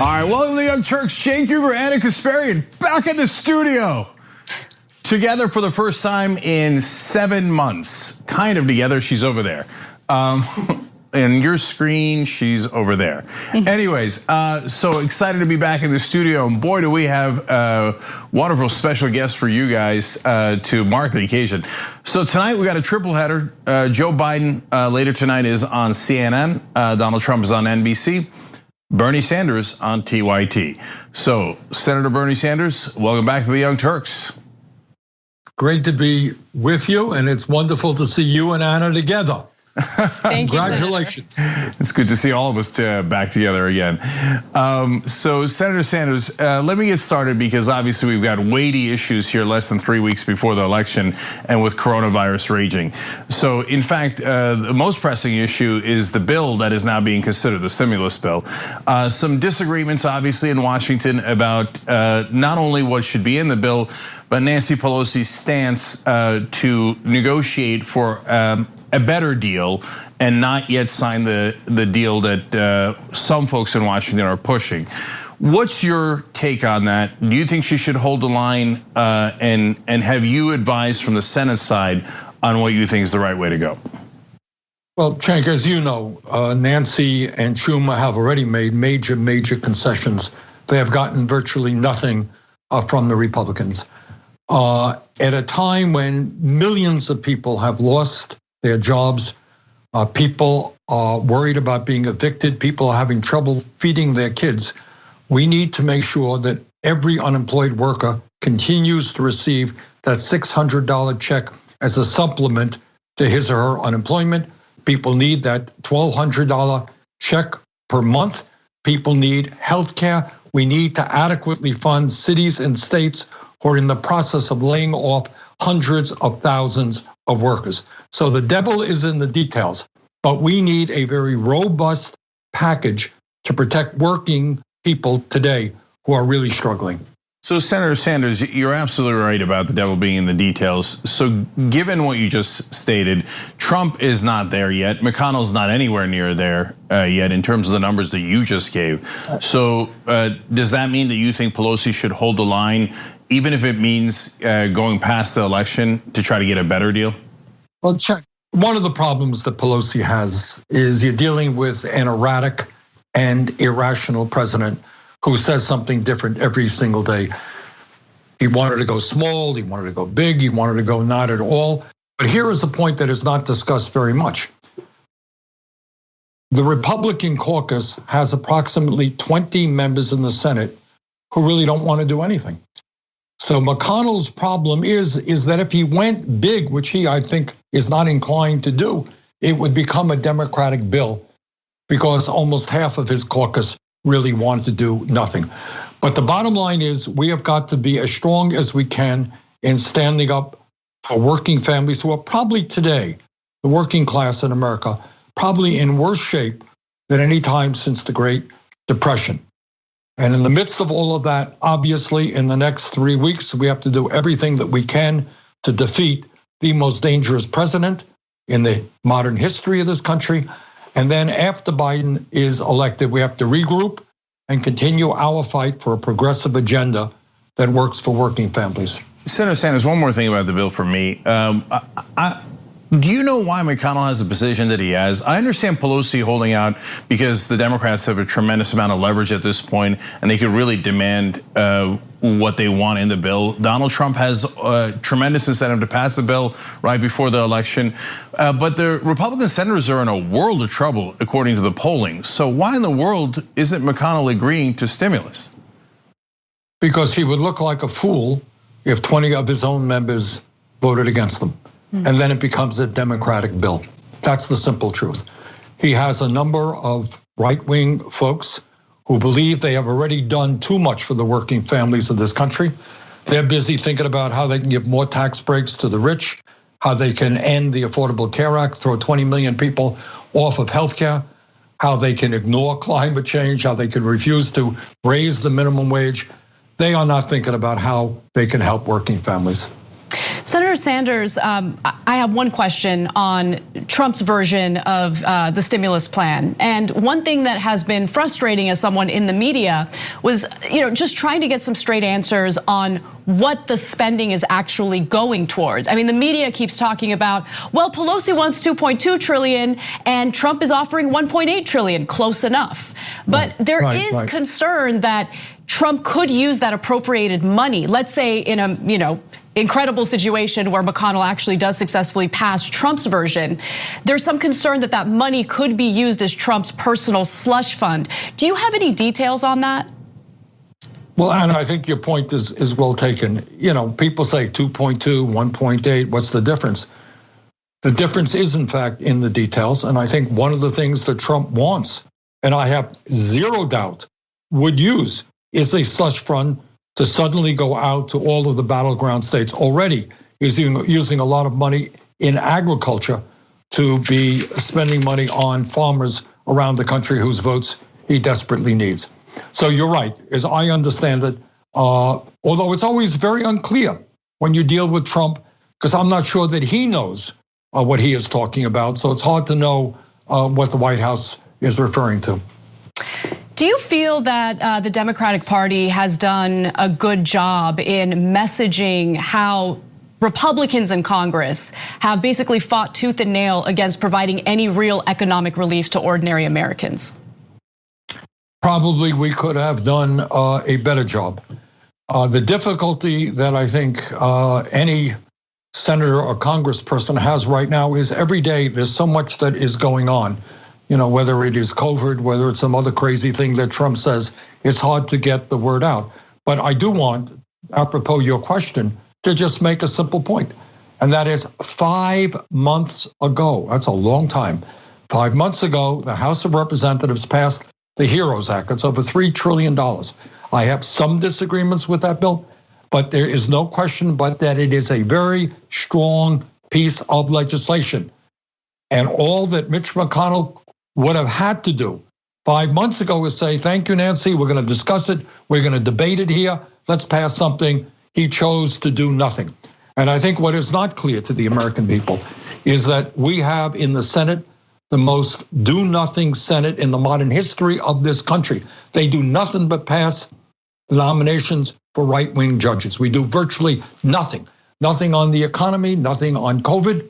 right, welcome to the Young Turks. Shane Cooper, Anna Kasparian, back in the studio. Together for the first time in 7 months. Kind of together, she's over there. And your screen, she's over there. Anyways, so excited to be back in the studio. And boy, do we have a wonderful special guest for you guys to mark the occasion. So tonight we got a triple header. Joe Biden later tonight is on CNN. Donald Trump is on NBC. Bernie Sanders on TYT. So Senator Bernie Sanders, welcome back to the Young Turks. Great to be with you, and it's wonderful to see you and Anna together. Thank Congratulations. It's good to see all of us back together again. So Senator Sanders, let me get started because obviously we've got weighty issues here less than 3 weeks before the election and with coronavirus raging. So in fact, the most pressing issue is the bill that is now being considered, the stimulus bill. Some disagreements obviously in Washington about not only what should be in the bill, but Nancy Pelosi's stance to negotiate for a better deal and not yet sign the deal that some folks in Washington are pushing. What's your take on that? Do you think she should hold the line? And have you advised from the Senate side on what you think is the right way to go? Well, Cenk, as you know, Nancy and Schumer have already made major concessions. They have gotten virtually nothing from the Republicans. At a time when millions of people have lost their jobs, people are worried about being evicted, people are having trouble feeding their kids. We need to make sure that every unemployed worker continues to receive that $600 check as a supplement to his or her unemployment. People need that $1,200 check per month. People need health care. We need to adequately fund cities and states who are in the process of laying off hundreds of thousands of workers. So the devil is in the details, but we need a very robust package to protect working people today who are really struggling. So Senator Sanders, you're absolutely right about the devil being in the details. So given what you just stated, Trump is not there yet. McConnell's not anywhere near there yet in terms of the numbers that you just gave. So does that mean that you think Pelosi should hold the line, even if it means going past the election to try to get a better deal? Well, one of the problems that Pelosi has is you're dealing with an erratic and irrational president who says something different every single day. He wanted to go small, he wanted to go big, he wanted to go not at all. But here is a point that is not discussed very much. The Republican caucus has approximately 20 members in the Senate who really don't want to do anything. So McConnell's problem is that if he went big, which he, I think, is not inclined to do, it would become a Democratic bill because almost half of his caucus really wanted to do nothing. But the bottom line is we have got to be as strong as we can in standing up for working families who are probably today, the working class in America, probably in worse shape than any time since the Great Depression. And in the midst of all of that, obviously, in the next 3 weeks, we have to do everything that we can to defeat the most dangerous president in the modern history of this country. And then after Biden is elected, we have to regroup and continue our fight for a progressive agenda that works for working families. Senator Sanders, one more thing about the bill for me. Do you know why McConnell has the position that he has? I understand Pelosi holding out because the Democrats have a tremendous amount of leverage at this point, and they could really demand what they want in the bill. Donald Trump has a tremendous incentive to pass the bill right before the election, but the Republican senators are in a world of trouble according to the polling. So why in the world isn't McConnell agreeing to stimulus? Because he would look like a fool if 20 of his own members voted against them. And then it becomes a Democratic bill. That's the simple truth. He has a number of right-wing folks who believe they have already done too much for the working families of this country. They're busy thinking about how they can give more tax breaks to the rich, how they can end the Affordable Care Act, throw 20 million people off of healthcare, how they can ignore climate change, how they can refuse to raise the minimum wage. They are not thinking about how they can help working families. Senator Sanders, I have one question on Trump's version of the stimulus plan. And one thing that has been frustrating as someone in the media was, just trying to get some straight answers on what the spending is actually going towards. I mean, the media keeps talking about, well, Pelosi wants 2.2 trillion and Trump is offering 1.8 trillion, close enough. But there is concern that Trump could use that appropriated money. Let's say in a, incredible situation where McConnell actually does successfully pass Trump's version. There's some concern that that money could be used as Trump's personal slush fund. Do you have any details on that? Well, Anna, I think your point is well taken. People say 2.2, 1.8, what's the difference? The difference is, in fact, in the details. And I think one of the things that Trump wants, and I have zero doubt would use, is a slush fund to suddenly go out to all of the battleground states already using a lot of money in agriculture to be spending money on farmers around the country whose votes he desperately needs. So you're right, as I understand it, although it's always very unclear when you deal with Trump, because I'm not sure that he knows what he is talking about. So it's hard to know what the White House is referring to. Do you feel that the Democratic Party has done a good job in messaging how Republicans in Congress have basically fought tooth and nail against providing any real economic relief to ordinary Americans? Probably we could have done a better job. The difficulty that I think any senator or congressperson has right now is every day there's so much that is going on. Whether it is COVID, whether it's some other crazy thing that Trump says, it's hard to get the word out. But I do want, apropos your question, to just make a simple point. And that is 5 months ago, that's a long time. 5 months ago, the House of Representatives passed the HEROES Act. It's over $3 trillion. I have some disagreements with that bill, but there is no question but that it is a very strong piece of legislation. And all that Mitch McConnell would have had to do 5 months ago is say, thank you, Nancy, we're gonna discuss it, we're gonna debate it here, let's pass something. He chose to do nothing. And I think what is not clear to the American people is that we have in the Senate the most do-nothing Senate in the modern history of this country. They do nothing but pass the nominations for right-wing judges. We do virtually nothing. Nothing on the economy, nothing on COVID,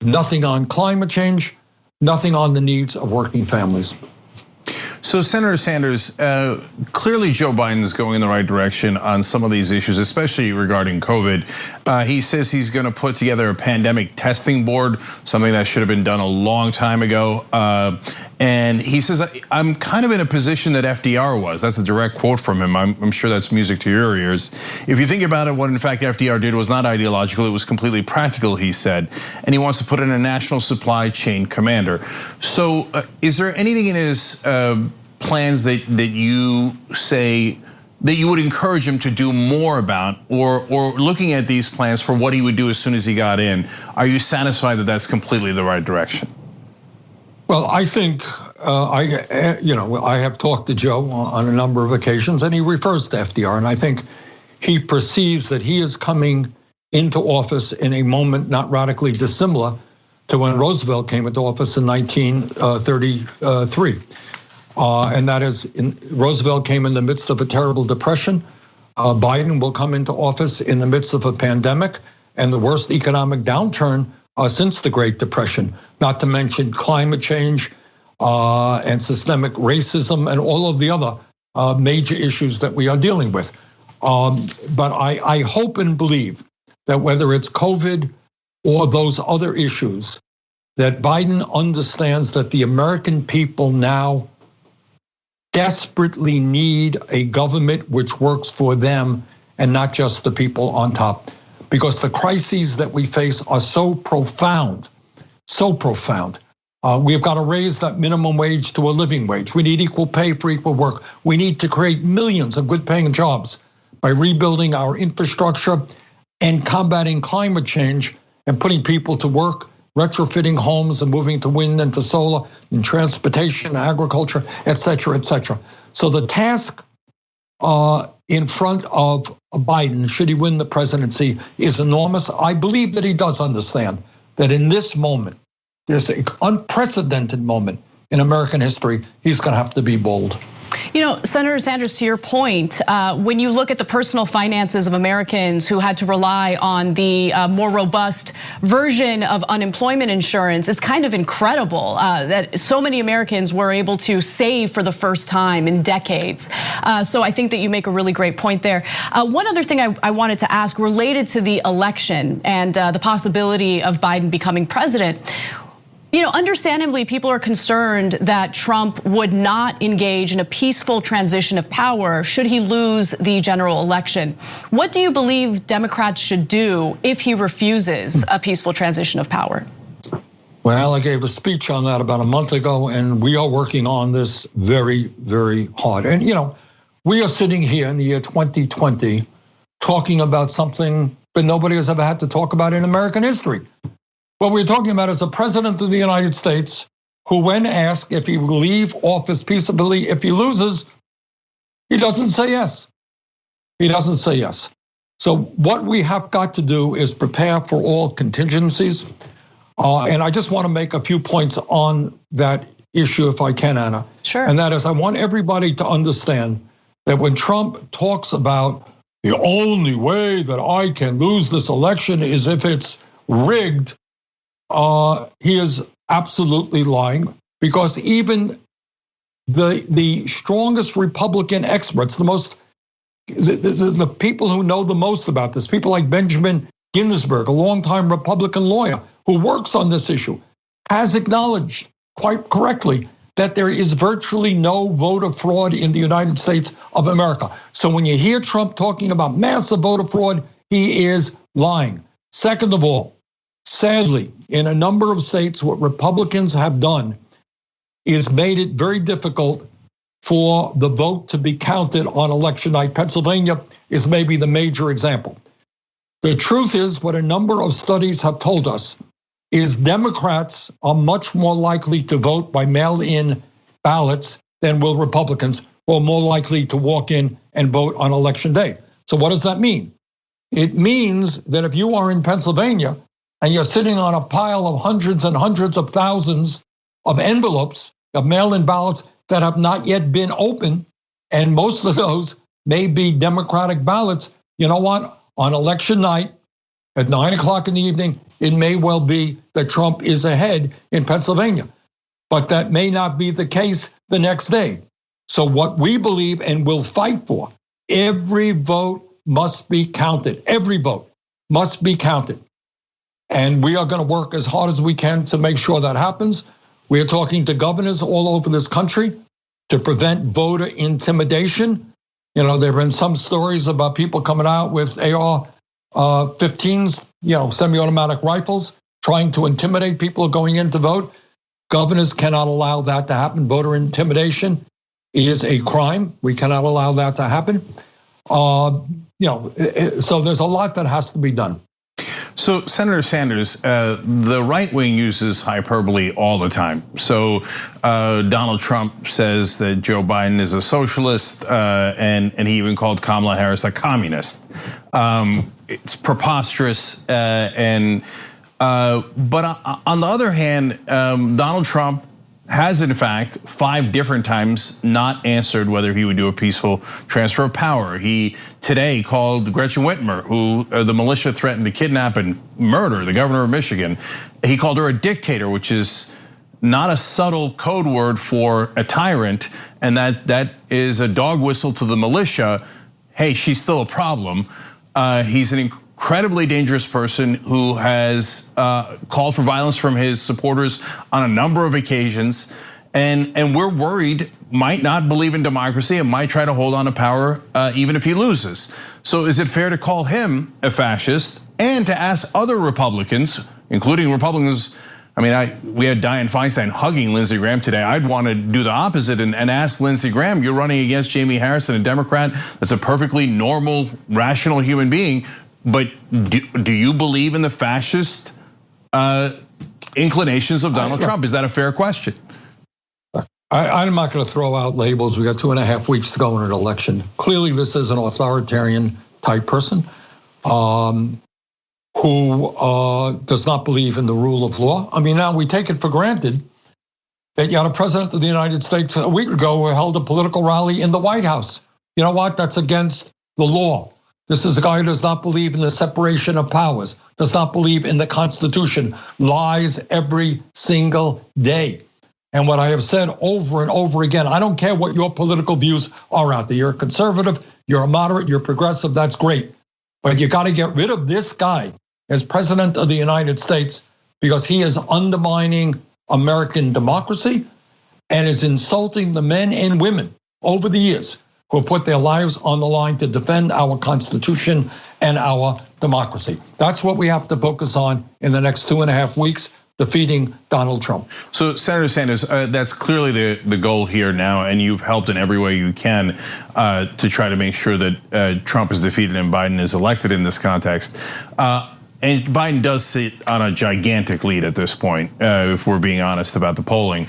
nothing on climate change, nothing on the needs of working families. So Senator Sanders, clearly Joe Biden is going in the right direction on some of these issues, especially regarding COVID. He says he's gonna put together a pandemic testing board, something that should have been done a long time ago. And he says, I'm kind of in a position that FDR was. That's a direct quote from him. I'm sure that's music to your ears. If you think about it, what in fact FDR did was not ideological, it was completely practical, he said. And he wants to put in a national supply chain commander. So is there anything in his plans that you say that you would encourage him to do more about, or looking at these plans for what he would do as soon as he got in, are you satisfied that that's completely the right direction? Well, I think I have talked to Joe on a number of occasions, and he refers to FDR, and I think he perceives that he is coming into office in a moment not radically dissimilar to when Roosevelt came into office in 1933. And that is, Roosevelt came in the midst of a terrible depression. Biden will come into office in the midst of a pandemic and the worst economic downturn since the Great Depression, not to mention climate change and systemic racism and all of the other major issues that we are dealing with. But I hope and believe that whether it's COVID or those other issues, that Biden understands that the American people now desperately need a government which works for them and not just the people on top. Because the crises that we face are so profound, so profound. We've got to raise that minimum wage to a living wage. We need equal pay for equal work. We need to create millions of good paying jobs by rebuilding our infrastructure and combating climate change and putting people to work, retrofitting homes and moving to wind and to solar and transportation, agriculture, et cetera, et cetera. So the task in front of Biden, should he win the presidency, is enormous. I believe that he does understand that in this moment, there's an unprecedented moment in American history. He's going to have to be bold. You know, Senator Sanders, to your point, when you look at the personal finances of Americans who had to rely on the more robust version of unemployment insurance, it's kind of incredible that so many Americans were able to save for the first time in decades. So I think that you make a really great point there. One other thing I wanted to ask related to the election and the possibility of Biden becoming president. You know, understandably, people are concerned that Trump would not engage in a peaceful transition of power should he lose the general election. What do you believe Democrats should do if he refuses a peaceful transition of power? Well, I gave a speech on that about a month ago, and we are working on this very, very hard. And, you know, we are sitting here in the year 2020 talking about something that nobody has ever had to talk about in American history. What we're talking about is a president of the United States who, when asked if he will leave office peaceably if he loses, he doesn't say yes. He doesn't say yes. So what we have got to do is prepare for all contingencies. And I just want to make a few points on that issue if I can, Anna. Sure. And that is, I want everybody to understand that when Trump talks about the only way that I can lose this election is if it's rigged, he is absolutely lying, because even the strongest Republican experts, the people who know the most about this, people like Benjamin Ginsburg, a longtime Republican lawyer who works on this issue, has acknowledged quite correctly that there is virtually no voter fraud in the United States of America. So when you hear Trump talking about massive voter fraud, he is lying. Second of all, sadly, in a number of states, what Republicans have done is made it very difficult for the vote to be counted on election night. Pennsylvania is maybe the major example. The truth is, what a number of studies have told us is Democrats are much more likely to vote by mail-in ballots than will Republicans, who are more likely to walk in and vote on election day. So what does that mean? It means that if you are in Pennsylvania and you're sitting on a pile of hundreds and hundreds of thousands of envelopes of mail-in ballots that have not yet been opened, and most of those may be Democratic ballots, you know what? On election night at 9 o'clock in the evening, it may well be that Trump is ahead in Pennsylvania, but that may not be the case the next day. So what we believe and will fight for, every vote must be counted. Every vote must be counted. And we are going to work as hard as we can to make sure that happens. We are talking to governors all over this country to prevent voter intimidation. You know, there have been some stories about people coming out with AR-15s, semi-automatic rifles, trying to intimidate people going in to vote. Governors cannot allow that to happen. Voter intimidation is a crime. We cannot allow that to happen. So there's a lot that has to be done. So, Senator Sanders, the right wing uses hyperbole all the time. So, Donald Trump says that Joe Biden is a socialist, and he even called Kamala Harris a communist. It's preposterous, but on the other hand, Donald Trump has in fact 5 different times not answered whether he would do a peaceful transfer of power. He today called Gretchen Whitmer, who the militia threatened to kidnap and murder, the governor of Michigan. He called her a dictator, which is not a subtle code word for a tyrant, and that is a dog whistle to the militia. Hey, she's still a problem. He's an incredibly dangerous person who has called for violence from his supporters on a number of occasions, and we're worried might not believe in democracy and might try to hold on to power even if he loses. So is it fair to call him a fascist and to ask other Republicans, including Republicans? I mean, we had Dianne Feinstein hugging Lindsey Graham today. I'd want to do the opposite and ask Lindsey Graham, you're running against Jamie Harrison, a Democrat that's a perfectly normal, rational human being. But do you believe in the fascist inclinations of Donald Trump? Is that a fair question? I'm not going to throw out labels. We got 2.5 weeks to go in an election. Clearly, this is an authoritarian type person who does not believe in the rule of law. I mean, now we take it for granted that you had a president of the United States a week ago who held a political rally in the White House. You know what? That's against the law. This is a guy who does not believe in the separation of powers, does not believe in the Constitution, lies every single day. And what I have said over and over again, I don't care what your political views are out there. You're a conservative, you're a moderate, you're progressive, that's great. But you got to get rid of this guy as president of the United States because he is undermining American democracy and is insulting the men and women over the years who have put their lives on the line to defend our Constitution and our democracy. That's what we have to focus on in the next 2.5 weeks, defeating Donald Trump. So Senator Sanders, that's clearly the goal here now, and you've helped in every way you can to try to make sure that Trump is defeated and Biden is elected in this context. And Biden does sit on a gigantic lead at this point, if we're being honest about the polling.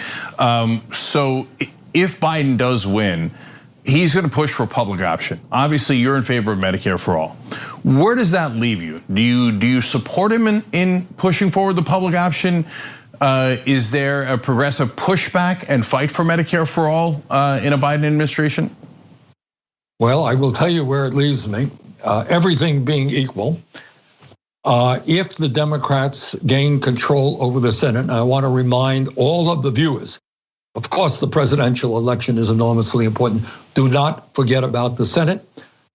So if Biden does win, he's going to push for a public option. Obviously, you're in favor of Medicare for all. Where does that leave you? Do you support him in pushing forward the public option? Is there a progressive pushback and fight for Medicare for all in a Biden administration? Well, I will tell you where it leaves me. Everything being equal, if the Democrats gain control over the Senate, and I want to remind all of the viewers, of course, the presidential election is enormously important. Do not forget about the Senate.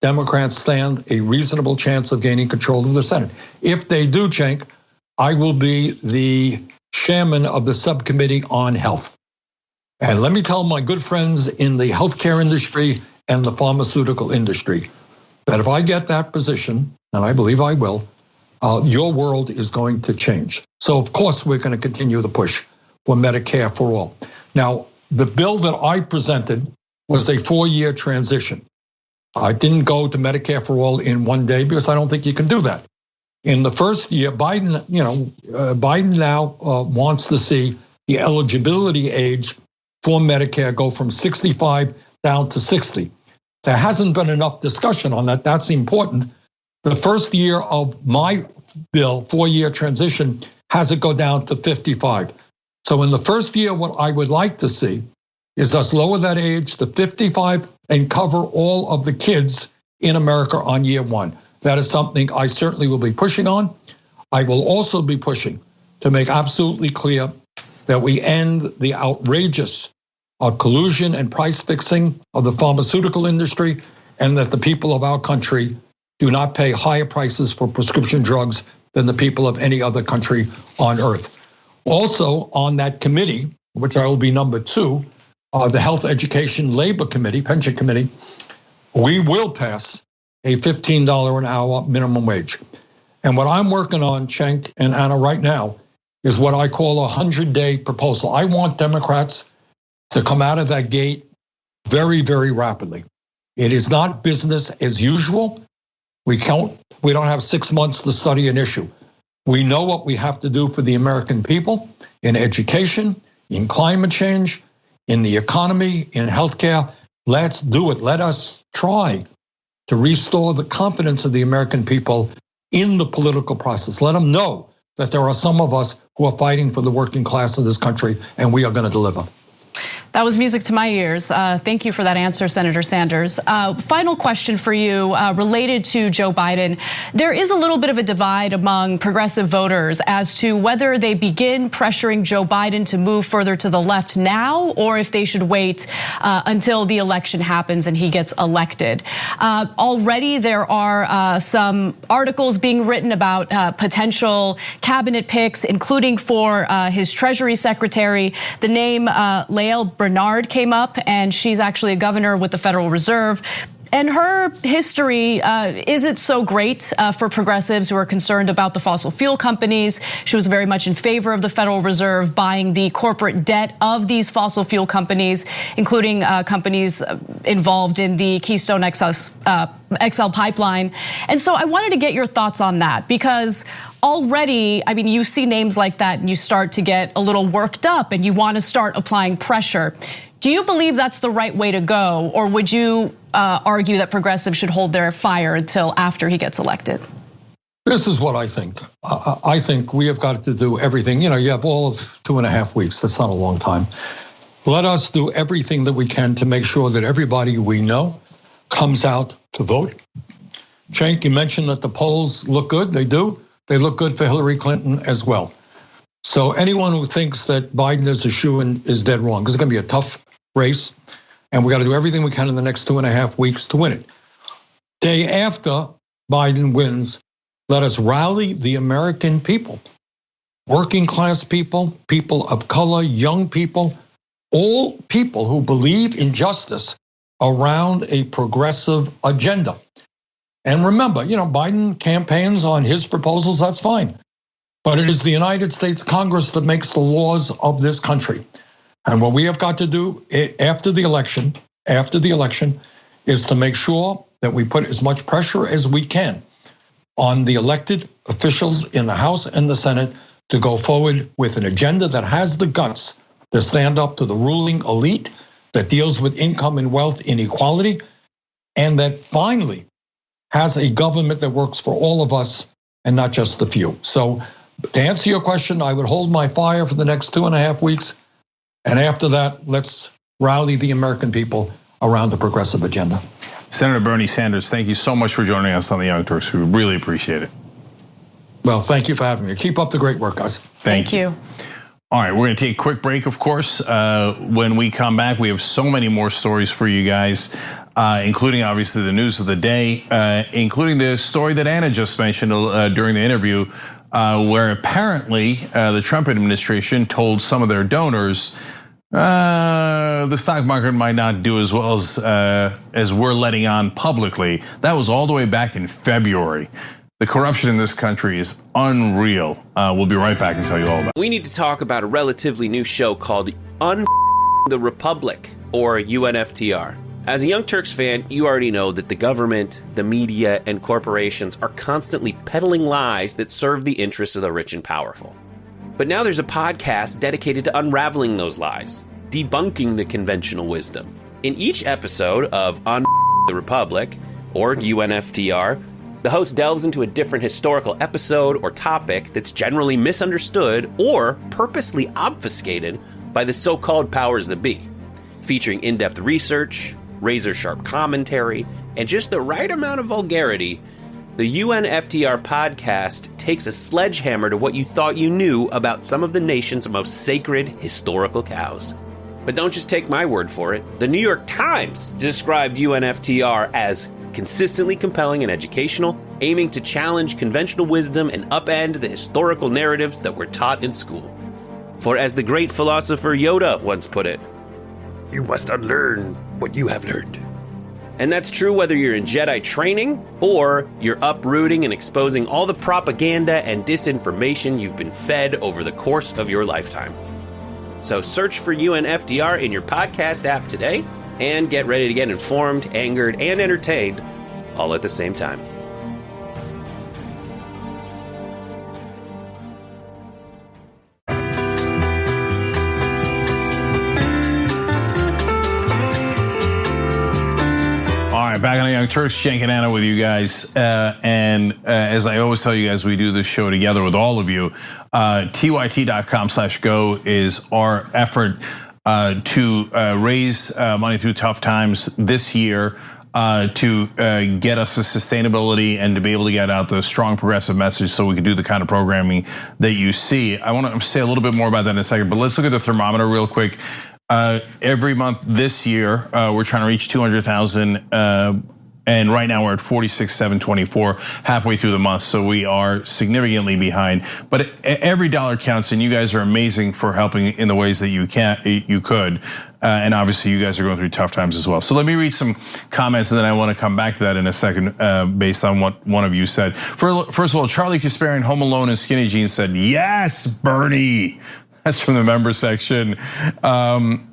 Democrats stand a reasonable chance of gaining control of the Senate. If they do, Cenk, I will be the chairman of the subcommittee on health. And let me tell my good friends in the healthcare industry and the pharmaceutical industry that if I get that position, and I believe I will, your world is going to change. So of course, we're going to continue the push for Medicare for all. Now, the bill that I presented was a 4-year transition. I didn't go to Medicare for all in one day because I don't think you can do that. In the first year, Biden now wants to see the eligibility age for Medicare go from 65 down to 60. There hasn't been enough discussion on that. That's important. The first year of my bill, 4-year transition, has it go down to 55. So in the first year, what I would like to see is us lower that age to 55 and cover all of the kids in America on year 1. That is something I certainly will be pushing on. I will also be pushing to make absolutely clear that we end the outrageous collusion and price fixing of the pharmaceutical industry and that the people of our country do not pay higher prices for prescription drugs than the people of any other country on earth. Also on that committee, which I will be number 2, the Health Education Labor Committee, Pension Committee, we will pass a $15 an hour minimum wage. And what I'm working on, Cenk and Anna, right now is what I call a 100-day proposal. I want Democrats to come out of that gate very, very rapidly. It is not business as usual. We don't have 6 months to study an issue. We know what we have to do for the American people in education, in climate change, in the economy, in healthcare. Let's do it. Let us try to restore the confidence of the American people in the political process. Let them know that there are some of us who are fighting for the working class of this country, and we are going to deliver. That was music to my ears. Thank you for that answer, Senator Sanders. Final question for you related to Joe Biden. There is a little bit of a divide among progressive voters as to whether they begin pressuring Joe Biden to move further to the left now, or if they should wait until the election happens and he gets elected. Already there are some articles being written about potential cabinet picks, including for his Treasury Secretary. The name Lael Bernard came up, and she's actually a governor with the Federal Reserve. And her history isn't so great for progressives who are concerned about the fossil fuel companies. She was very much in favor of the Federal Reserve buying the corporate debt of these fossil fuel companies, including companies involved in the Keystone XL pipeline. And so I wanted to get your thoughts on that, because already, I mean, you see names like that and you start to get a little worked up and you want to start applying pressure. Do you believe that's the right way to go, or would you argue that progressives should hold their fire until after he gets elected? This is what I think. I think we have got to do everything. You have all of 2.5 weeks. That's not a long time. Let us do everything that we can to make sure that everybody we know comes out to vote. Cenk, you mentioned that the polls look good. They do. They look good for Hillary Clinton as well. So anyone who thinks that Biden is a shoo-in is dead wrong. This is going to be a tough race, and we got to do everything we can in the next 2.5 weeks to win it. Day after Biden wins, let us rally the American people, working class people, people of color, young people, all people who believe in justice around a progressive agenda. And remember, Biden campaigns on his proposals, that's fine. But it is the United States Congress that makes the laws of this country. And what we have got to do after the election, is to make sure that we put as much pressure as we can on the elected officials in the House and the Senate to go forward with an agenda that has the guts to stand up to the ruling elite, that deals with income and wealth inequality, and that finally has a government that works for all of us and not just the few. So to answer your question, I would hold my fire for the next 2.5 weeks. And after that, let's rally the American people around the progressive agenda. Senator Bernie Sanders, thank you so much for joining us on the Young Turks. We really appreciate it. Well, thank you for having me. Keep up the great work, guys. Thank you. All right, we're going to take a quick break, of course. When we come back, we have so many more stories for you guys, including obviously the news of the day, including the story that Anna just mentioned during the interview, where apparently the Trump administration told some of their donors the stock market might not do as well as we're letting on publicly. That was all the way back in February. The corruption in this country is unreal. We'll be right back and tell you all about it. We need to talk about a relatively new show called the Republic, or UNFTR. As a Young Turks fan, you already know that the government, the media, and corporations are constantly peddling lies that serve the interests of the rich and powerful. But now there's a podcast dedicated to unraveling those lies, debunking the conventional wisdom. In each episode of the Republic, or UNFTR, the host delves into a different historical episode or topic that's generally misunderstood or purposely obfuscated by the so-called powers that be, featuring in-depth research, razor-sharp commentary, and just the right amount of vulgarity. The UNFTR podcast takes a sledgehammer to what you thought you knew about some of the nation's most sacred historical cows. But don't just take my word for it. The New York Times described UNFTR as consistently compelling and educational, aiming to challenge conventional wisdom and upend the historical narratives that were taught in school. For as the great philosopher Yoda once put it, you must unlearn what you have learned. And that's true whether you're in Jedi training or you're uprooting and exposing all the propaganda and disinformation you've been fed over the course of your lifetime. So search for UNFTR in your podcast app today and get ready to get informed, angered, and entertained all at the same time. Back on the Young Turks, Cenk and Anna with you guys. And as I always tell you guys, we do this show together with all of you. TYT.com/go is our effort to raise money through tough times this year to get us the sustainability and to be able to get out the strong progressive message so we can do the kind of programming that you see. I want to say a little bit more about that in a second, but let's look at the thermometer real quick. Every month this year, we're trying to reach 200,000, and right now we're at 46,724 halfway through the month, so we are significantly behind. But every dollar counts, and you guys are amazing for helping in the ways that you could. And obviously, you guys are going through tough times as well. So let me read some comments, and then I want to come back to that in a second, based on what one of you said. First of all, Charlie Kasparian, Home Alone in Skinny Jeans, said, "Yes, Bernie." That's from the member section.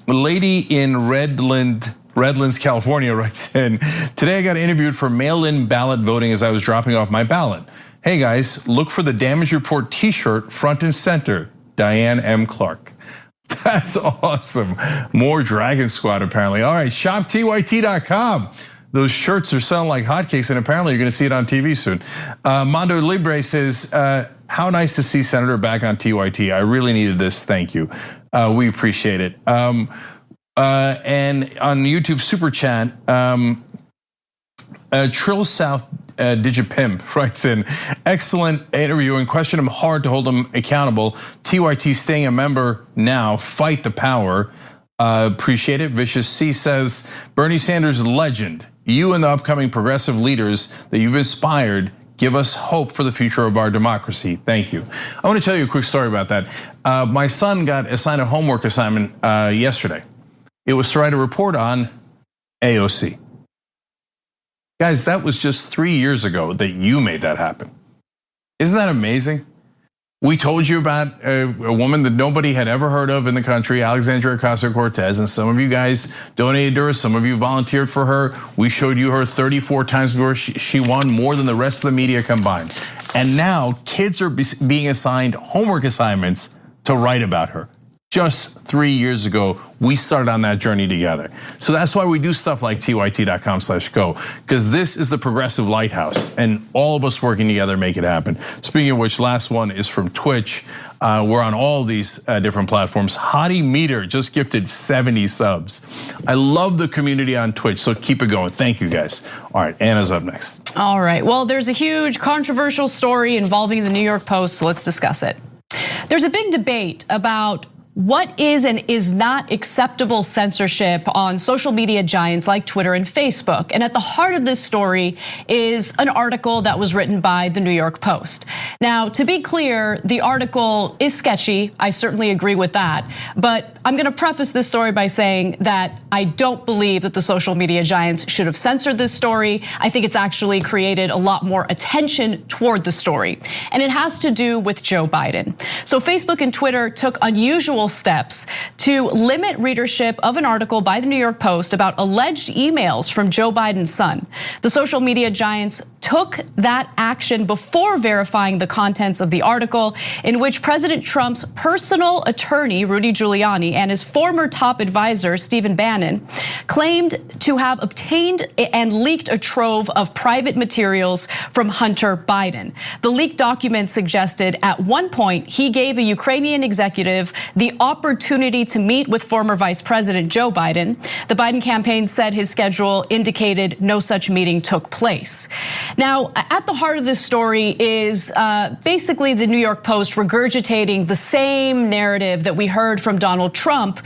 Lady in Redlands, California writes in, "Today I got interviewed for mail-in ballot voting as I was dropping off my ballot. Hey guys, look for the damage report t-shirt front and center, Diane M. Clark." That's awesome. More Dragon Squad, apparently. All right, shop TYT.com. Those shirts are selling like hotcakes, and apparently you're going to see it on TV soon. Mondo Libre says, how nice to see Senator back on TYT. I really needed this. Thank you. We appreciate it. And on YouTube Super Chat, Trill South Digipimp writes in, excellent interview and question him hard to hold him accountable. TYT staying a member now, fight the power. Appreciate it. Vicious C says, Bernie Sanders legend. You and the upcoming progressive leaders that you've inspired give us hope for the future of our democracy. Thank you. I want to tell you a quick story about that. My son got assigned a homework assignment yesterday. It was to write a report on AOC. Guys, that was just 3 years ago that you made that happen. Isn't that amazing? We told you about a woman that nobody had ever heard of in the country, Alexandria Ocasio-Cortez, and some of you guys donated to her, some of you volunteered for her. We showed you her 34 times before she won, more than the rest of the media combined. And now kids are being assigned homework assignments to write about her. Just 3 years ago, we started on that journey together. So that's why we do stuff like tyt.com/go, because this is the progressive lighthouse, and all of us working together make it happen. Speaking of which, last one is from Twitch. We're on all these different platforms. Hottie Meter just gifted 70 subs. I love the community on Twitch, so keep it going. Thank you guys. All right, Anna's up next. All right, well, there's a huge controversial story involving the New York Post, so let's discuss it. There's a big debate about what is and is not acceptable censorship on social media giants like Twitter and Facebook. And at the heart of this story is an article that was written by the New York Post. Now, to be clear, the article is sketchy. I certainly agree with that. But I'm gonna preface this story by saying that I don't believe that the social media giants should have censored this story. I think it's actually created a lot more attention toward the story. And it has to do with Joe Biden. So Facebook and Twitter took unusual steps to limit readership of an article by the New York Post about alleged emails from Joe Biden's son. The social media giants took that action before verifying the contents of the article, in which President Trump's personal attorney, Rudy Giuliani, and his former top advisor, Stephen Bannon, claimed to have obtained and leaked a trove of private materials from Hunter Biden. The leaked documents suggested at one point he gave a Ukrainian executive the opportunity to meet with former Vice President Joe Biden. The Biden campaign said his schedule indicated no such meeting took place. Now, at the heart of this story is basically the New York Post regurgitating the same narrative that we heard from Donald Trump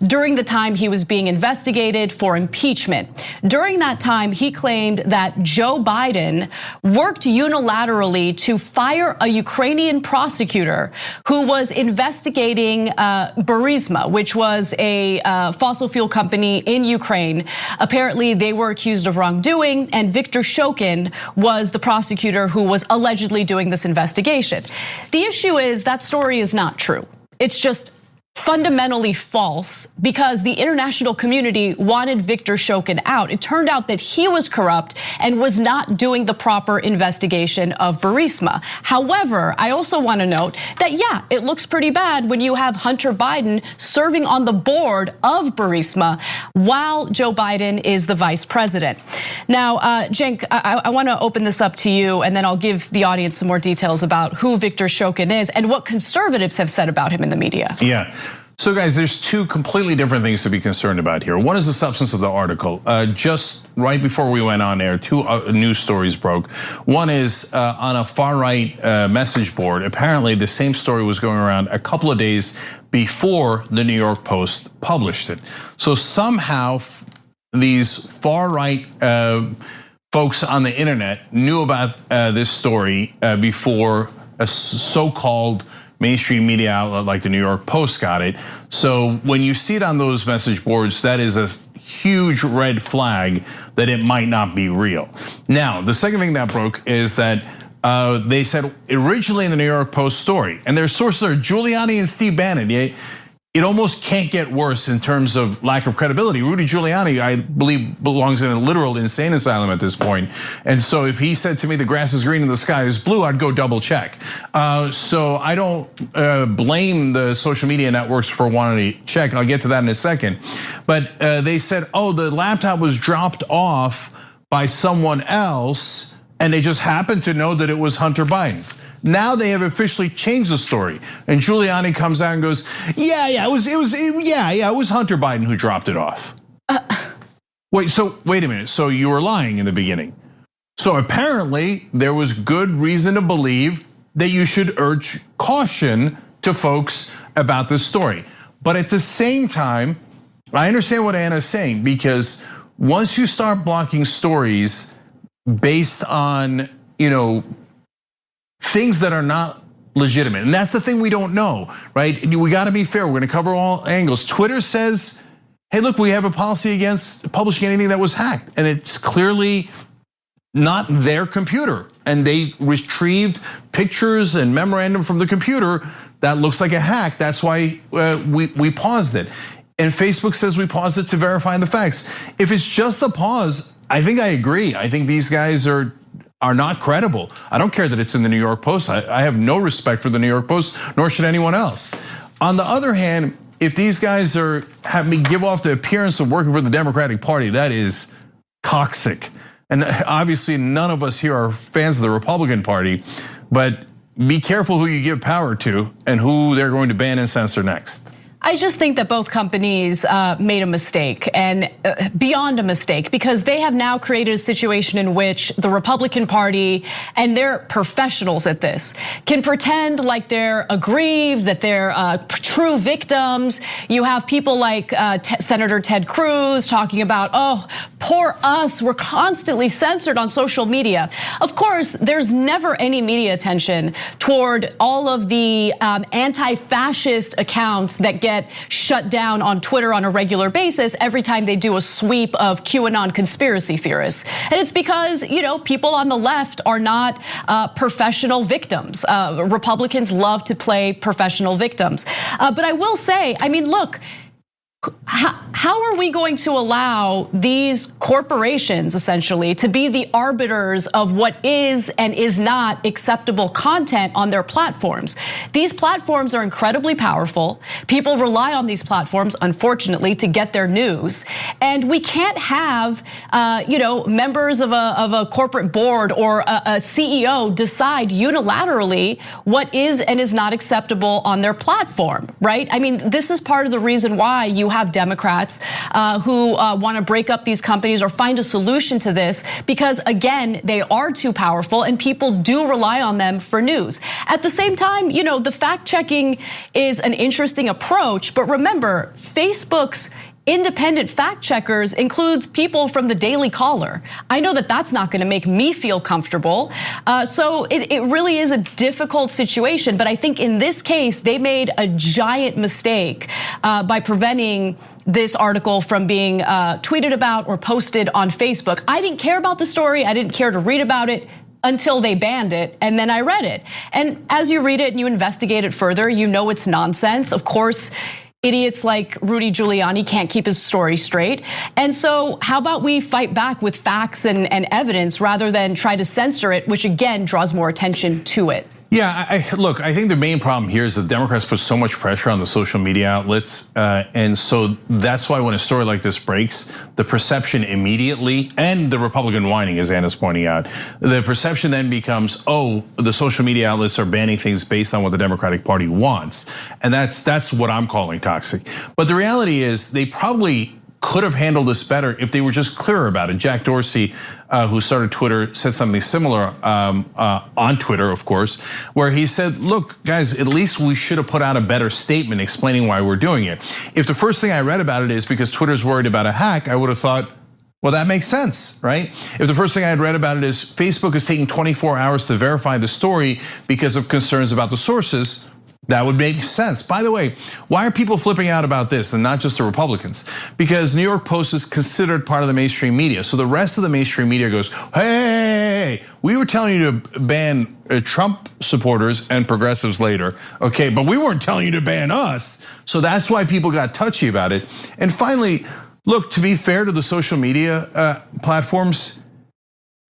during the time he was being investigated for impeachment. During that time, he claimed that Joe Biden worked unilaterally to fire a Ukrainian prosecutor who was investigating Burisma, which was a fossil fuel company in Ukraine. Apparently, they were accused of wrongdoing, and Viktor Shokin was the prosecutor who was allegedly doing this investigation. The issue is that story is not true. It's just fundamentally false because the international community wanted Viktor Shokin out. It turned out that he was corrupt and was not doing the proper investigation of Burisma. However, I also want to note that, yeah, it looks pretty bad when you have Hunter Biden serving on the board of Burisma while Joe Biden is the vice president. Now, Cenk, I want to open this up to you, and then I'll give the audience some more details about who Viktor Shokin is and what conservatives have said about him in the media. Yeah. So guys, there's two completely different things to be concerned about here. One is the substance of the article. Just right before we went on air, two news stories broke. One is on a far-right message board. Apparently the same story was going around a couple of days before the New York Post published it. So somehow these far-right folks on the internet knew about this story before a so-called mainstream media outlet like the New York Post got it. So when you see it on those message boards, that is a huge red flag that it might not be real. Now, the second thing that broke is that they said originally in the New York Post story, and their sources are Giuliani and Steve Bannon. it almost can't get worse in terms of lack of credibility. Rudy Giuliani, I believe, belongs in a literal insane asylum at this point. And so if he said to me, the grass is green and the sky is blue, I'd go double check. So I don't blame the social media networks for wanting to check. I'll get to that in a second. But they said, oh, the laptop was dropped off by someone else, and they just happened to know that it was Hunter Biden's. Now they have officially changed the story, and Giuliani comes out and goes, "Yeah, it was Hunter Biden who dropped it off." Wait a minute. So you were lying in the beginning. So apparently there was good reason to believe that you should urge caution to folks about this story. But at the same time, I understand what Anna's saying, because once you start blocking stories based on, things that are not legitimate, and that's the thing we don't know, right? We got to be fair. We're going to cover all angles. Twitter says, hey, look, we have a policy against publishing anything that was hacked, and it's clearly not their computer. And they retrieved pictures and memorandum from the computer that looks like a hack. That's why we paused it. And Facebook says we paused it to verify the facts. If it's just a pause, I think I agree. I think these guys are not credible. I don't care that it's in the New York Post. I have no respect for the New York Post, nor should anyone else. On the other hand, if these guys have me give off the appearance of working for the Democratic Party, that is toxic. And obviously none of us here are fans of the Republican Party, but be careful who you give power to and who they're going to ban and censor next. I just think that both companies made a mistake, and beyond a mistake, because they have now created a situation in which the Republican Party, and they're professionals at this, can pretend like they're aggrieved, that they're true victims. You have people like Senator Ted Cruz talking about, oh, poor us, we're constantly censored on social media. Of course, there's never any media attention toward all of the anti-fascist accounts that get shut down on Twitter on a regular basis every time they do a sweep of QAnon conspiracy theorists. And it's because, people on the left are not professional victims. Republicans love to play professional victims. But I will say, look, how are we going to allow these corporations essentially to be the arbiters of what is and is not acceptable content on their platforms? These platforms are incredibly powerful. People rely on these platforms, unfortunately, to get their news. And we can't have members of a corporate board or a CEO decide unilaterally what is and is not acceptable on their platform, right? This is part of the reason why you have Democrats who want to break up these companies or find a solution to this, because again, they are too powerful and people do rely on them for news. At the same time, the fact checking is an interesting approach, but remember, Facebook's independent fact checkers includes people from the Daily Caller. I know that that's not going to make me feel comfortable. So it really is a difficult situation. But I think in this case, they made a giant mistake by preventing this article from being tweeted about or posted on Facebook. I didn't care about the story. I didn't care to read about it until they banned it, and then I read it. And as you read it and you investigate it further, it's nonsense. Of course, idiots like Rudy Giuliani can't keep his story straight. And so how about we fight back with facts and evidence rather than try to censor it, which again draws more attention to it. Yeah, look, I think the main problem here is that Democrats put so much pressure on the social media outlets. And so that's why when a story like this breaks, the perception immediately, and the Republican whining, as Anna's pointing out, the perception then becomes, oh, the social media outlets are banning things based on what the Democratic Party wants. And that's what I'm calling toxic. But the reality is they probably could have handled this better if they were just clearer about it. Jack Dorsey, who started Twitter, said something similar on Twitter, of course, where he said, look, guys, at least we should have put out a better statement explaining why we're doing it. If the first thing I read about it is because Twitter's worried about a hack, I would have thought, well, that makes sense, right? If the first thing I had read about it is Facebook is taking 24 hours to verify the story because of concerns about the sources, That would make sense. By the way, why are people flipping out about this and not just the Republicans? Because New York Post is considered part of the mainstream media. So the rest of the mainstream media goes, hey, we were telling you to ban Trump supporters and progressives later, okay, but we weren't telling you to ban us. So that's why people got touchy about it. And finally, look, to be fair to the social media platforms,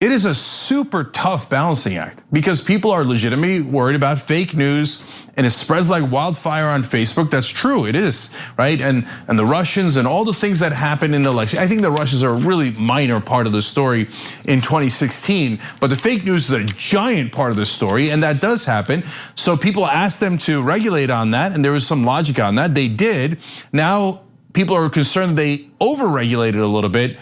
it is a super tough balancing act because people are legitimately worried about fake news and it spreads like wildfire on Facebook. That's true, it is, right? And the Russians and all the things that happened in the election. I think the Russians are a really minor part of the story in 2016, but the fake news is a giant part of the story, and that does happen. So people asked them to regulate on that, and there was some logic on that. They did. Now people are concerned they over-regulated a little bit,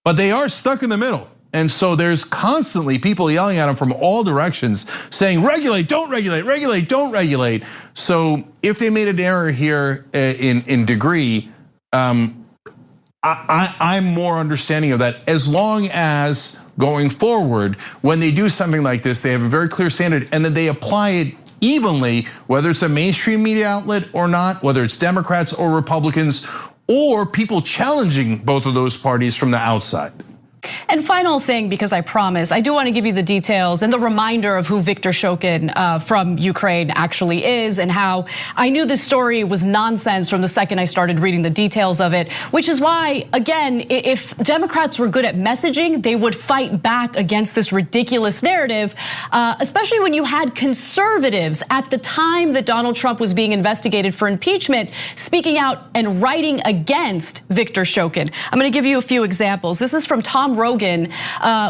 but they are stuck in the middle. And so there's constantly people yelling at them from all directions saying, regulate, don't regulate, regulate, don't regulate. So if they made an error here in degree, I'm more understanding of that, as long as going forward, when they do something like this, they have a very clear standard and then they apply it evenly, whether it's a mainstream media outlet or not, whether it's Democrats or Republicans, or people challenging both of those parties from the outside. And final thing, because I promised, I do want to give you the details and the reminder of who Viktor Shokin from Ukraine actually is, and how I knew this story was nonsense from the second I started reading the details of it, which is why, again, if Democrats were good at messaging, they would fight back against this ridiculous narrative, especially when you had conservatives at the time that Donald Trump was being investigated for impeachment, speaking out and writing against Viktor Shokin. I'm going to give you a few examples. This is from Tom Rogan,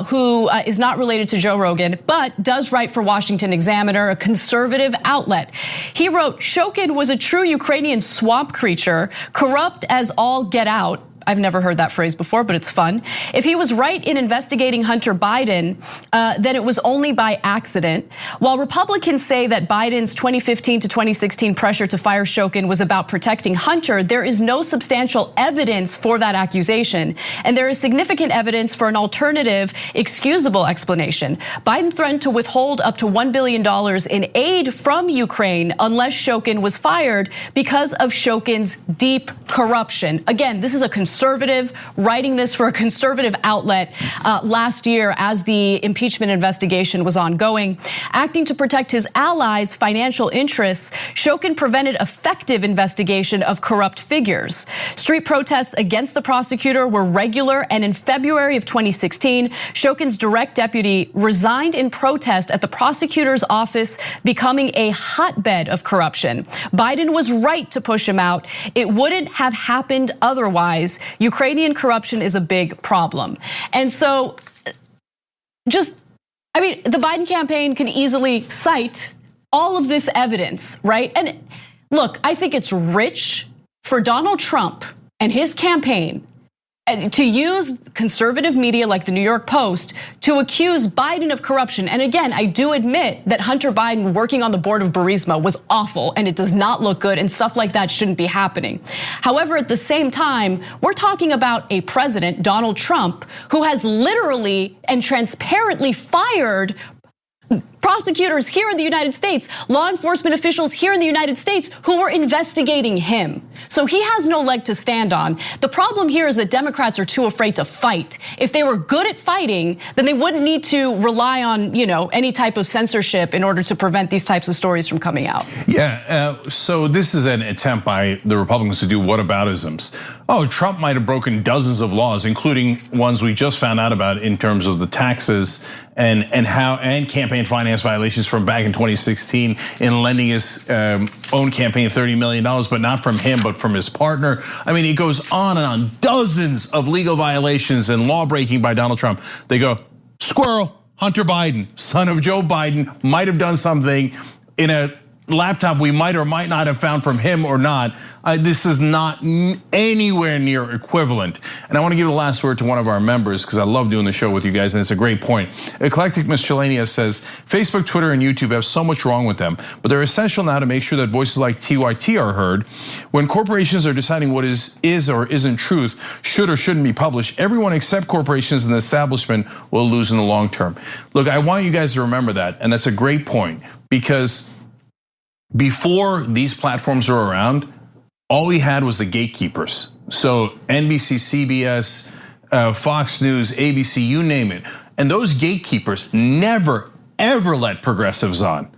who is not related to Joe Rogan, but does write for Washington Examiner, a conservative outlet. He wrote, Shokin was a true Ukrainian swamp creature, corrupt as all get out. I've never heard that phrase before, but it's fun. If he was right in investigating Hunter Biden, then it was only by accident. While Republicans say that Biden's 2015 to 2016 pressure to fire Shokin was about protecting Hunter, there is no substantial evidence for that accusation. And there is significant evidence for an alternative, excusable explanation. Biden threatened to withhold up to $1 billion in aid from Ukraine unless Shokin was fired because of Shokin's deep corruption. Again, this is a conservative writing this for a conservative outlet last year as the impeachment investigation was ongoing. Acting to protect his allies' financial interests, Shokin prevented effective investigation of corrupt figures. Street protests against the prosecutor were regular, and in February of 2016, Shokin's direct deputy resigned in protest at the prosecutor's office, becoming a hotbed of corruption. Biden was right to push him out. It wouldn't have happened otherwise. Ukrainian corruption is a big problem. And so the Biden campaign can easily cite all of this evidence, right? And look, I think it's rich for Donald Trump and his campaign to use conservative media like the New York Post to accuse Biden of corruption. And again, I do admit that Hunter Biden working on the board of Burisma was awful and it does not look good, and stuff like that shouldn't be happening. However, at the same time, we're talking about a president, Donald Trump, who has literally and transparently fired prosecutors here in the United States, law enforcement officials here in the United States who were investigating him. So he has no leg to stand on. The problem here is that Democrats are too afraid to fight. If they were good at fighting, then they wouldn't need to rely on, any type of censorship in order to prevent these types of stories from coming out. Yeah, so this is an attempt by the Republicans to do whataboutisms. Oh, Trump might have broken dozens of laws, including ones we just found out about in terms of the taxes and campaign finance violations from back in 2016 in lending his own campaign $30 million, but not from him, but from his partner. I mean, it goes on and on. Dozens of legal violations and law breaking by Donald Trump. They go, squirrel, Hunter Biden, son of Joe Biden, might have done something in a laptop we might or might not have found from him or not. This is not anywhere near equivalent. And I want to give the last word to one of our members because I love doing the show with you guys and it's a great point. Eclectic Miscellaneous says, Facebook, Twitter, and YouTube have so much wrong with them, but they're essential now to make sure that voices like TYT are heard. When corporations are deciding what is or isn't truth, should or shouldn't be published, everyone except corporations and the establishment will lose in the long term. Look, I want you guys to remember that, and that's a great point because Before these platforms were around, all we had was the gatekeepers. So NBC, CBS, Fox News, ABC, you name it. And those gatekeepers never, ever let progressives on.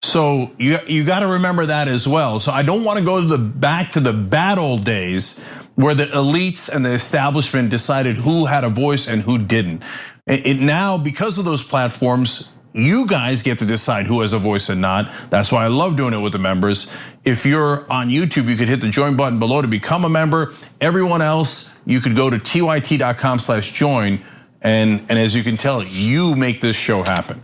So you got to remember that as well. So I don't want to go back to the bad old days where the elites and the establishment decided who had a voice and who didn't. Now, because of those platforms, you guys get to decide who has a voice and not. That's why I love doing it with the members. If you're on YouTube, you could hit the join button below to become a member. Everyone else, you could go to tyt.com/join. And as you can tell, you make this show happen.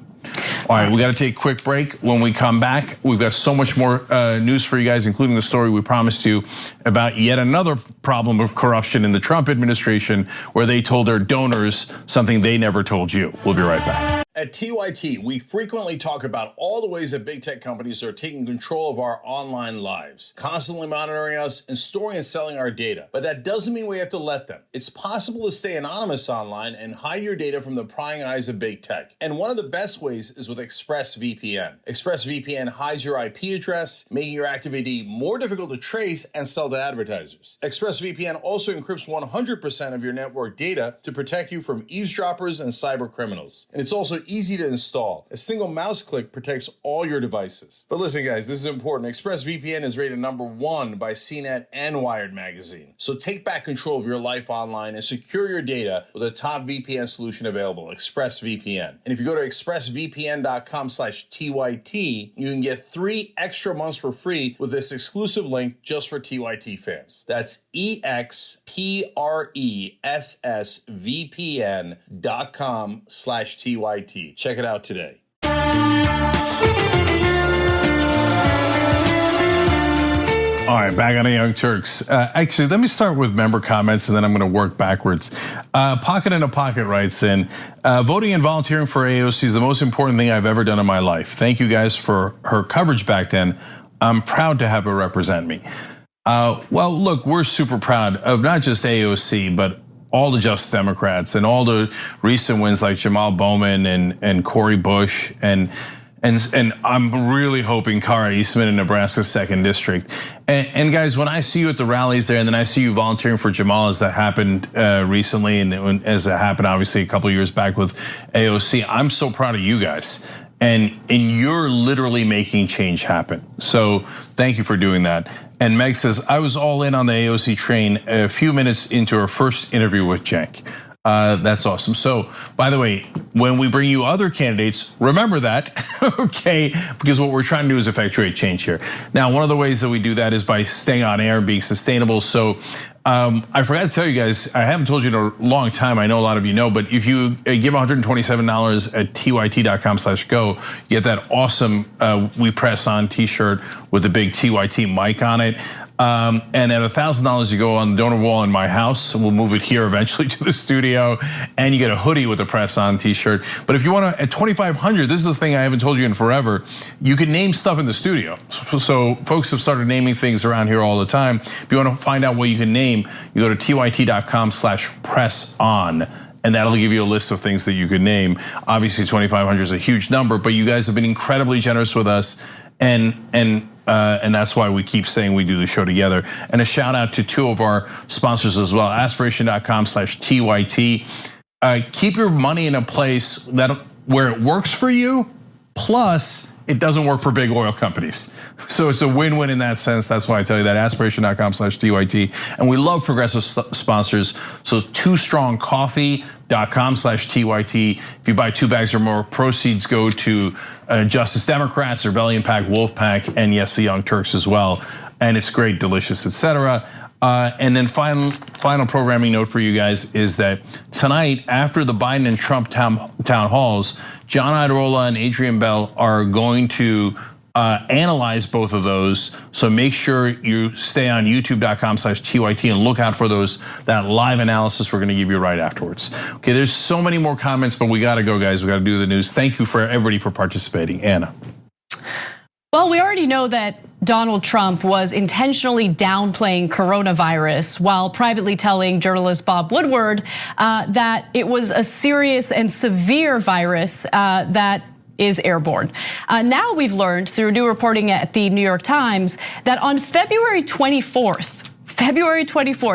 All right, we got to take a quick break. When we come back, we've got so much more news for you guys, including the story we promised you about yet another problem of corruption in the Trump administration, where they told their donors something they never told you. We'll be right back. At TYT, we frequently talk about all the ways that big tech companies are taking control of our online lives, constantly monitoring us and storing and selling our data. But that doesn't mean we have to let them. It's possible to stay anonymous online and hide your data from the prying eyes of big tech. And one of the best ways is with ExpressVPN. ExpressVPN hides your IP address, making your activity more difficult to trace and sell to advertisers. ExpressVPN also encrypts 100% of your network data to protect you from eavesdroppers and cyber criminals. And it's also easy to install. A single mouse click protects all your devices. But listen, guys, this is important. ExpressVPN is rated #1 by CNET and Wired magazine. So take back control of your life online and secure your data with a top VPN solution available, ExpressVPN. And if you go to expressvpn.com/TYT, you can get 3 extra months for free with this exclusive link just for TYT fans. That's expressvpn.com/TYT. Check it out today. All right, back on the Young Turks. Actually, let me start with member comments and then I'm going to work backwards. Pocket in a Pocket writes in, voting and volunteering for AOC is the most important thing I've ever done in my life. Thank you guys for her coverage back then. I'm proud to have her represent me. Well, look, we're super proud of not just AOC, but all the Justice Democrats and all the recent wins like Jamal Bowman and Cori Bush and I'm really hoping Kara Eastman in Nebraska's 2nd district. And guys, when I see you at the rallies there, and then I see you volunteering for Jamal, as that happened recently, and as it happened obviously a couple of years back with AOC, I'm so proud of you guys. And you're literally making change happen. So thank you for doing that. And Meg says, I was all in on the AOC train a few minutes into her first interview with Cenk. That's awesome. So, by the way, when we bring you other candidates, remember that, okay? Because what we're trying to do is effectuate change here. Now, one of the ways that we do that is by staying on air and being sustainable. So, I forgot to tell you guys, I haven't told you in a long time, I know a lot of you know, but if you give $127 at tyt.com/go, you get that awesome We Press On t-shirt with the big TYT mic on it. And at $1,000, you go on the donor wall in my house. We'll move it here eventually to the studio, and you get a hoodie with a Press On t-shirt. But if you want to, at $2,500, this is the thing I haven't told you in forever. You can name stuff in the studio. So folks have started naming things around here all the time. If you want to find out what you can name, you go to tyt.com/presson. And that'll give you a list of things that you could name. Obviously, 2,500 is a huge number, but you guys have been incredibly generous with us, and that's why we keep saying we do the show together. And a shout out to 2 of our sponsors as well, aspiration.com/TYT. Keep your money in a place where it works for you, plus it doesn't work for big oil companies. So it's a win-win in that sense. That's why I tell you that, aspiration.com/TYT. And we love progressive sponsors. So 2strongcoffee.com/TYT. If you buy 2 bags or more, proceeds go to Justice Democrats, Rebellion PAC, Wolf PAC, and yes, the Young Turks as well. And it's great, delicious, etc. And then final programming note for you guys is that tonight, after the Biden and Trump town halls, John Iadarola and Adrian Bell are going to analyze both of those. So make sure you stay on youtube.com/TYT and look out for that live analysis we're gonna give you right afterwards. Okay, there's so many more comments, but we gotta go, guys. We gotta do the news. Thank you for everybody for participating. Anna. Well, we already know that Donald Trump was intentionally downplaying coronavirus while privately telling journalist Bob Woodward that it was a serious and severe virus that is airborne. Now we've learned through new reporting at the New York Times that on February 24th,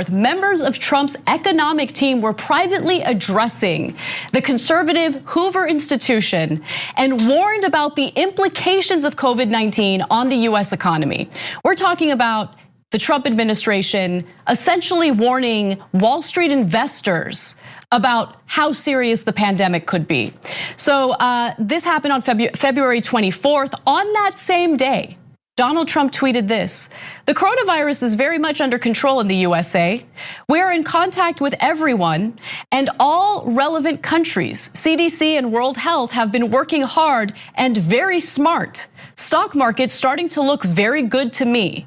members of Trump's economic team were privately addressing the conservative Hoover Institution and warned about the implications of COVID-19 on the US economy. We're talking about the Trump administration essentially warning Wall Street investors about how serious the pandemic could be. So this happened on February 24th. On that same day, Donald Trump tweeted this: "The coronavirus is very much under control in the USA. We are in contact with everyone, and all relevant countries, CDC and World Health, have been working hard and very smart. Stock market starting to look very good to me."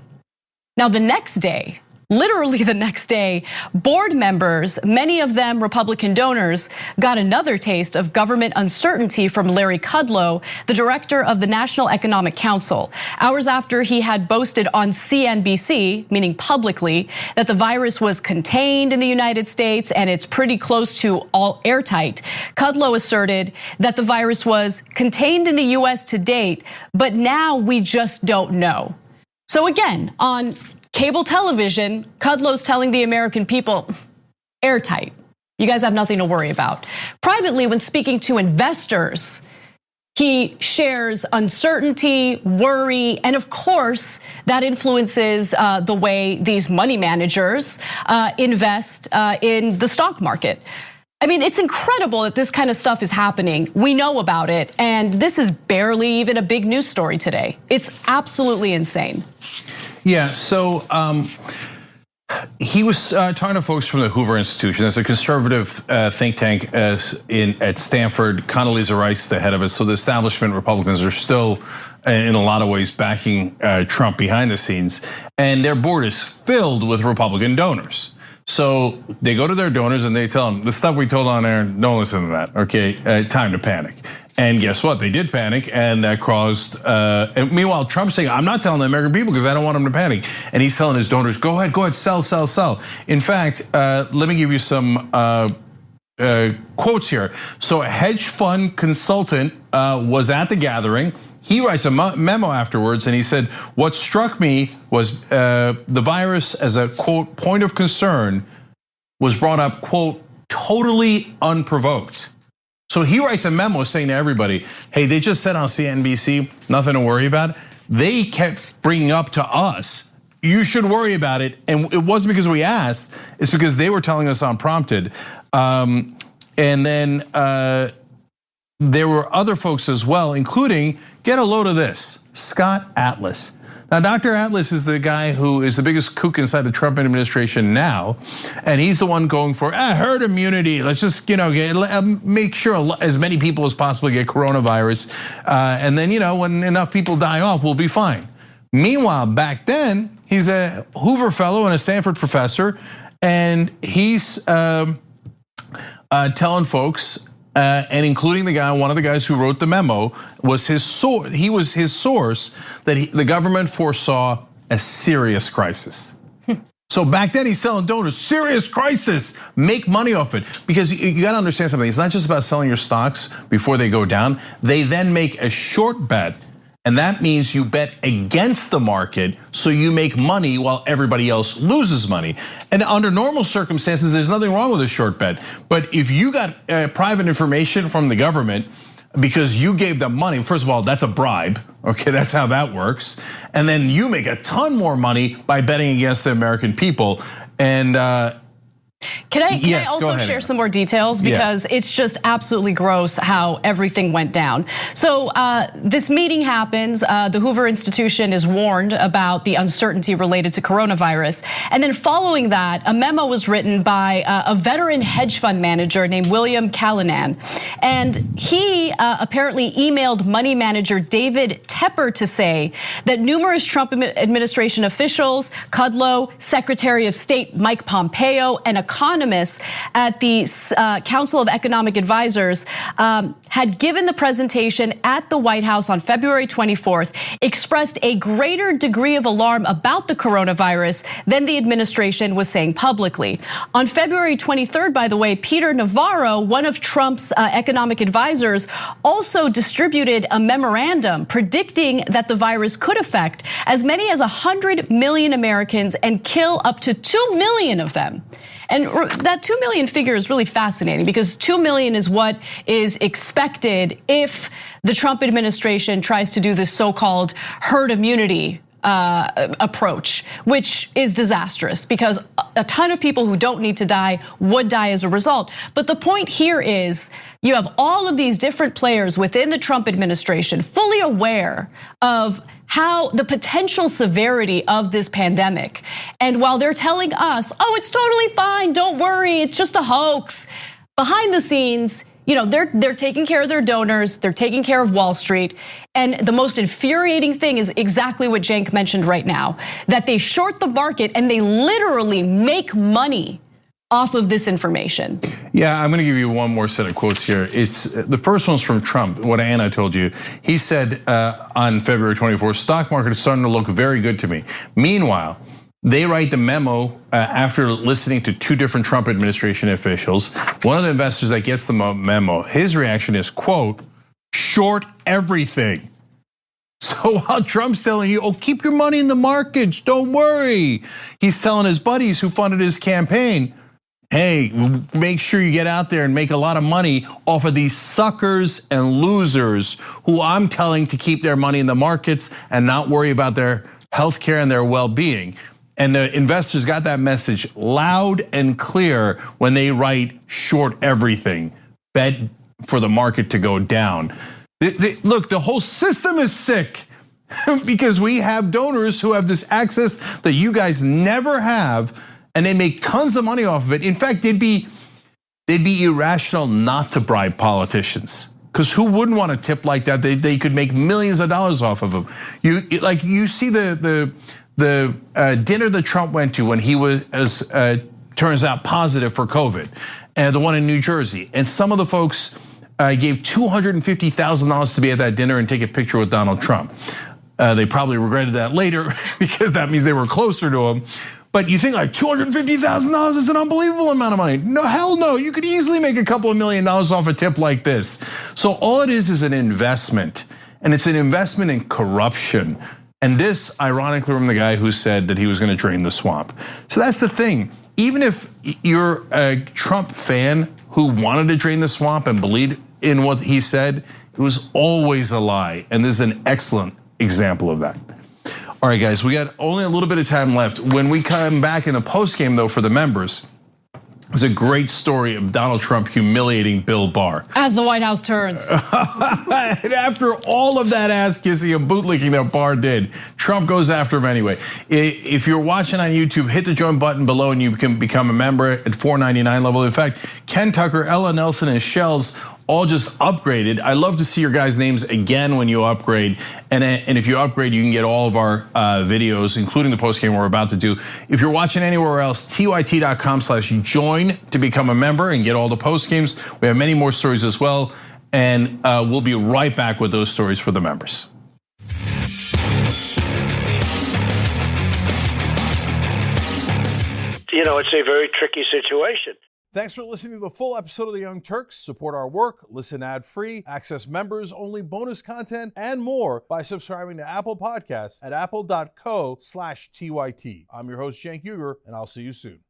Now the next day, literally the next day, board members, many of them Republican donors, got another taste of government uncertainty from Larry Kudlow, the director of the National Economic Council, hours after he had boasted on CNBC, meaning publicly, that the virus was contained in the United States and it's pretty close to all airtight. Kudlow asserted that the virus was contained in the US to date, but now we just don't know. So again, on cable television, Kudlow's telling the American people, airtight. You guys have nothing to worry about. Privately, when speaking to investors, he shares uncertainty, worry, and of course, that influences the way these money managers invest in the stock market. I mean, it's incredible that this kind of stuff is happening. We know about it, and this is barely even a big news story today. It's absolutely insane. Yeah, so he was talking to folks from the Hoover Institution. That's a conservative think tank at Stanford. Condoleezza Rice, the head of it. So the establishment Republicans are still, in a lot of ways, backing Trump behind the scenes. And their board is filled with Republican donors. So they go to their donors and they tell them, the stuff we told on air, don't listen to that, okay? Time to panic. And guess what? They did panic, and that caused. And meanwhile, Trump's saying, "I'm not telling the American people because I don't want them to panic." And he's telling his donors, "Go ahead, sell, sell, sell." In fact, let me give you some quotes here. So a hedge fund consultant was at the gathering. He writes a memo afterwards, and he said, "What struck me was the virus as a quote point of concern was brought up quote totally unprovoked." So he writes a memo saying to everybody, hey, they just said on CNBC, nothing to worry about. They kept bringing up to us, you should worry about it. And it wasn't because we asked, it's because they were telling us unprompted. And then there were other folks as well, including, get a load of this, Scott Atlas. Now, Dr. Atlas is the guy who is the biggest kook inside the Trump administration now, and he's the one going for herd immunity. Let's just make sure as many people as possible get coronavirus, and then when enough people die off, we'll be fine. Meanwhile, back then he's a Hoover fellow and a Stanford professor, and he's telling folks. And including one of the guys who wrote the memo, was his source. He was his source that the government foresaw a serious crisis. So back then he's selling donors, serious crisis, make money off it. Because you gotta understand something, it's not just about selling your stocks before they go down. They then make a short bet, and that means you bet against the market, so you make money while everybody else loses money. And under normal circumstances, there's nothing wrong with a short bet. But if you got private information from the government because you gave them money, first of all, that's a bribe, okay, that's how that works. And then you make a ton more money by betting against the American people. And Can I also share some more details, because it's just absolutely gross how everything went down. So this meeting happens, the Hoover Institution is warned about the uncertainty related to coronavirus. And then following that, a memo was written by a veteran hedge fund manager named William Callanan. And he apparently emailed money manager David Tepper to say that numerous Trump administration officials, Kudlow, Secretary of State Mike Pompeo, and a economists at the Council of Economic Advisors had given the presentation at the White House on February 24th, expressed a greater degree of alarm about the coronavirus than the administration was saying publicly. On February 23rd, by the way, Peter Navarro, one of Trump's economic advisors, also distributed a memorandum predicting that the virus could affect as many as 100 million Americans and kill up to 2 million of them. And that 2 million figure is really fascinating because 2 million is what is expected if the Trump administration tries to do this so-called herd immunity approach, which is disastrous because a ton of people who don't need to die would die as a result. But the point here is you have all of these different players within the Trump administration fully aware of how the potential severity of this pandemic. And while they're telling us, oh, it's totally fine, don't worry, it's just a hoax, behind the scenes, they're taking care of their donors, they're taking care of Wall Street. And the most infuriating thing is exactly what Cenk mentioned right now, that they short the market and they literally make money off of this information. Yeah, I'm gonna give you one more set of quotes here. It's the first one's from Trump, what Anna told you. He said on February 24th, stock market is starting to look very good to me. Meanwhile, they write the memo after listening to two different Trump administration officials. One of the investors that gets the memo, his reaction is, quote, short everything. So while Trump's telling you, oh, keep your money in the markets, don't worry. He's telling his buddies who funded his campaign, hey, make sure you get out there and make a lot of money off of these suckers and losers who I'm telling to keep their money in the markets and not worry about their healthcare and their well-being. And the investors got that message loud and clear when they write short everything, bet for the market to go down. Look, the whole system is sick because we have donors who have this access that you guys never have, and they make tons of money off of it. In fact, they'd be irrational not to bribe politicians. Because who wouldn't want a tip like that? They could make millions of dollars off of them. You see the dinner that Trump went to when he was, turns out, positive for COVID, and the one in New Jersey. And some of the folks gave $250,000 to be at that dinner and take a picture with Donald Trump. They probably regretted that later because that means they were closer to him. But you think like $250,000 is an unbelievable amount of money. No, hell no, you could easily make a couple of $1 million off a tip like this. So all it is an investment, and it's an investment in corruption. And this, ironically, from the guy who said that he was gonna drain the swamp. So that's the thing, even if you're a Trump fan who wanted to drain the swamp and believed in what he said, it was always a lie. And this is an excellent example of that. All right, guys, we got only a little bit of time left. When we come back in the postgame, though, for the members, there's a great story of Donald Trump humiliating Bill Barr. As the White House turns. And after all of that ass kissing and bootlicking that Barr did, Trump goes after him anyway. If you're watching on YouTube, hit the join button below and you can become a member at $4.99 level. In fact, Ken Tucker, Ella Nelson, and Shells all just upgraded. I love to see your guys' names again when you upgrade. And if you upgrade, you can get all of our videos, including the postgame we're about to do. If you're watching anywhere else, tyt.com/join to become a member and get all the postgames. We have many more stories as well. And we'll be right back with those stories for the members. It's a very tricky situation. Thanks for listening to the full episode of the Young Turks. Support our work, listen ad-free, access members-only bonus content, and more by subscribing to Apple Podcasts at apple.co/TYT. I'm your host, Cenk Uygur, and I'll see you soon.